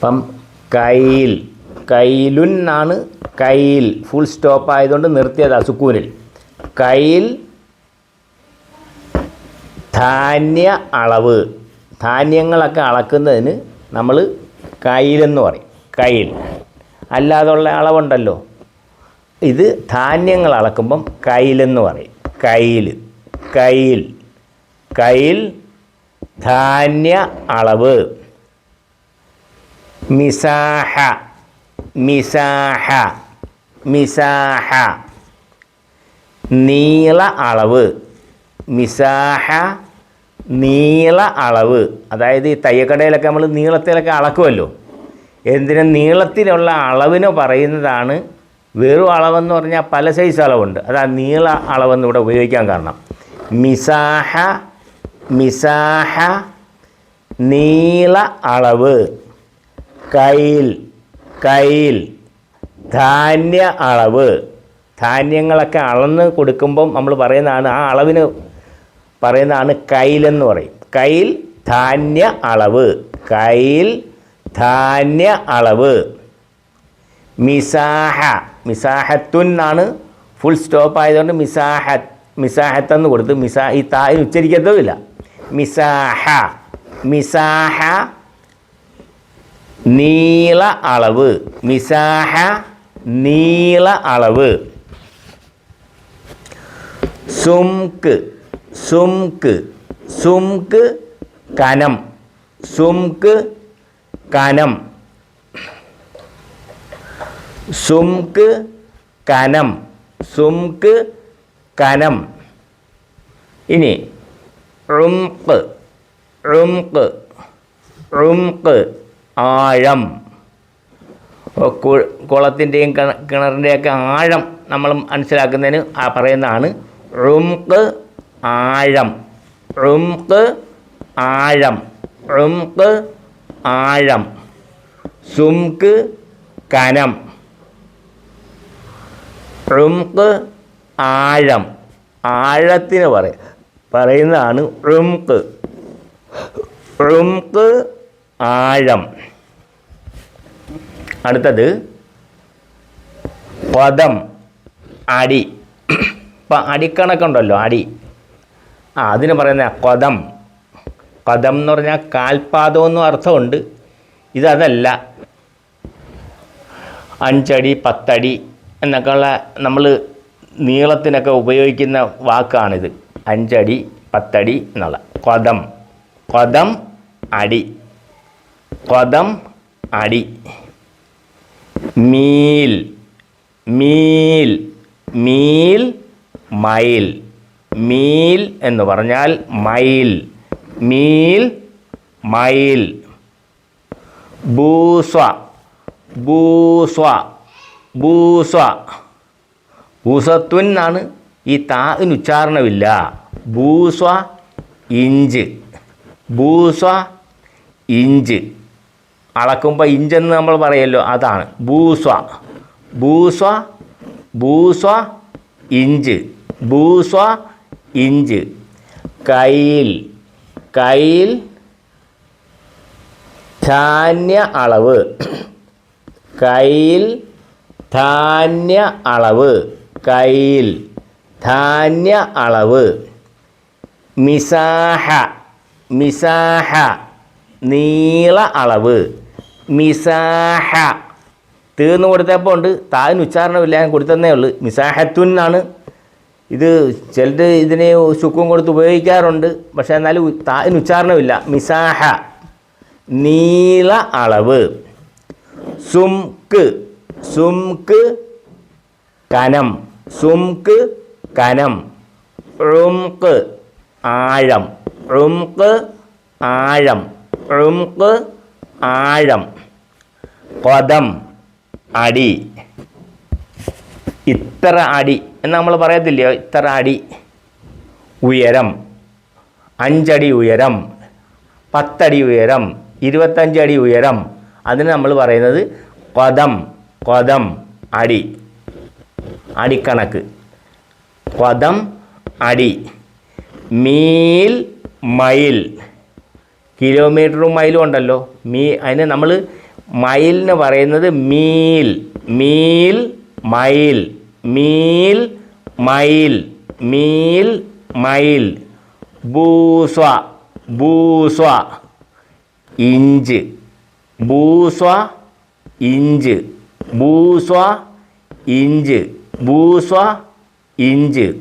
അപ്പം കൈൽ, കൈലുൻ ആണ്. കൈൽ full stop ആയതുകൊണ്ട് നിർത്തിയതാണ് സുക്കൂനിൽ. കൈൽ ധാന്യ അളവ്. ധാന്യങ്ങളൊക്കെ അളക്കുന്നതിന് നമ്മൾ കൈലെന്ന് പറയും. കൈൽ അല്ലാതുള്ള അളവുണ്ടല്ലോ, ഇത് ധാന്യങ്ങൾ അളക്കുമ്പം കൈലെന്ന് പറയും. കൈൽ, കൈൽ, കൈൽ ധാന്യ അളവ്. മിസാഹ, മിസാഹ, മിസാഹ നീള അളവ്. മിസാഹ നീള അളവ്. അതായത് ഈ തയ്യക്കടയിലൊക്കെ നമ്മൾ നീളത്തിലൊക്കെ അളക്കുമല്ലോ, എന്തിനും നീളത്തിലുള്ള അളവിന് പറയുന്നതാണ്. വെറും അളവെന്ന് പറഞ്ഞാൽ പല സൈസ് അളവുണ്ട്, അതാ നീള അളവെന്ന് ഇവിടെ ഉപയോഗിക്കാൻ കാരണം. മിസാഹ, മിസാഹ നീള അളവ്. കൈൽ, കൈൽ ധാന്യ അളവ്. ധാന്യങ്ങളൊക്കെ അളന്ന് കൊടുക്കുമ്പം നമ്മൾ പറയുന്നതാണ്, ആ അളവിന് പറയുന്നതാണ് കൈലെന്ന് പറയും. കൈൽ ധാന്യ അളവ്. കൈൽ ധാന്യ അളവ്. മിസാഹ, മിസാഹത്തുൻ ആണ്. ഫുൾ സ്റ്റോപ്പ് ആയതുകൊണ്ട് മിസാഹത്ത്, മിസാഹത്തെന്ന് കൊടുത്ത് ഈ തായിന് ഉച്ചരിക്കത്തുമില്ല. മിസാഹ, മിസാഹ നീള അളവ്. മിസാഹ നീള അളവ്. സുംക്ക്, സുംക്ക്, സുംക്ക് കനം. സുംക്ക് കനം, സുംക്ക് കനം, സുംക്ക് കനം. ഇനി ഉംഖ്, ഉംഖ്, ഉംഖ് ആഴം. കുളത്തിൻ്റെയും കിണറിൻ്റെയൊക്കെ ആഴം നമ്മൾ മനസ്സിലാക്കുന്നതിന് പറയുന്നതാണ് ഉംഖ് ആഴം. ഉംഖ് ആഴം, ഉംഖ് ആഴം. സുംക്ക് കനം, ഉംഖ് ആഴം. ആഴത്തിന് പറയുന്നതാണ് ഉംഖ്. ഉംഖ് ആഴം. അടുത്തത് പദം, അടി. ഇപ്പം അടിക്കണക്കുണ്ടല്ലോ, അടി. അതിന് പറയുന്ന പദം. പദം എന്ന് പറഞ്ഞാൽ കാൽപാദം എന്നും അർത്ഥമുണ്ട്. ഇതല്ല, 5 അടി 10 അടി എന്നൊക്കെയുള്ള നമ്മൾ നീളത്തിനൊക്കെ ഉപയോഗിക്കുന്ന വാക്കാണിത്. 5 അടി 10 അടി എന്നുള്ള പദം. പദം അടി, പദം അടി. മീൽ, മീൽ, മീൽ മൈൽ. മീൽ എന്ന് പറഞ്ഞാൽ മൈൽ. മീൽ മൈൽ. ബൂസ്വ, ബൂസ്വ, ബൂസ്വ. ബൂസത്വൻ എന്നാണ്. ഈ താന് ഉച്ചാരണമില്ല. ബൂസ്വ ഇഞ്ച്. ബൂസ്വ ഇഞ്ച്. അളക്കുമ്പോൾ ഇഞ്ചെന്ന് നമ്മൾ പറയുമല്ലോ, അതാണ് ബൂസ്വ. ബൂസ്വ, ബൂസ്വ ഇഞ്ച്. ബൂസ്വ ഇഞ്ച്. കൈൽ, കൈൽ ധാന്യ അളവ്. കൈൽ ധാന്യ അളവ്. കൈൽ ധാന്യ അളവ്. മിസാഹ, മിസാഹ നീള അളവ്. മിസാഹ തീർന്നു കൊടുത്തപ്പോൾ ഉണ്ട്, താന് ഉച്ചാരണമില്ല, ഞാൻ കൊടുത്തതന്നേ ഉള്ളൂ. മിസാഹത്തുൻ ആണ്. ഇത് ചിലർ ഇതിനെ സുക്കും കൊടുത്ത് ഉപയോഗിക്കാറുണ്ട്, പക്ഷേ എന്നാലും താന് ഉച്ചാരണമില്ല. മിസാഹ നീള അളവ്. സുംക്ക്, സുംക്ക് കനം. സുംക്ക് കനം. ഉംഖ് ആഴം. ഉംഖ് ആഴം. ഉംഖ് ആഴം. പദം അടി. ഇത്ര അടി എന്ന് നമ്മൾ പറയത്തില്ലയോ, ഇത്ര അടി ഉയരം. 5 അടി ഉയരം, 10 അടി ഉയരം, 25 അടി ഉയരം. അതിന് നമ്മൾ പറയുന്നത് പദം. പദം അടി, അടിക്കണക്ക്. പദം അടി. Meal mile. കിലോമീറ്ററും മൈലും ഉണ്ടല്ലോ. അതിന് നമ്മൾ മയിലിന് പറയുന്നത് മീൽ. മീൽ മയിൽ. മീൽ മയിൽ. മീൽ മയിൽ. ബൂസ്വ. ബൂസ്വ ഇഞ്ച്. ബൂസ്വ ഇഞ്ച്. ബൂസ്വ ഇഞ്ച്. ബൂസ്വ ഇഞ്ച്.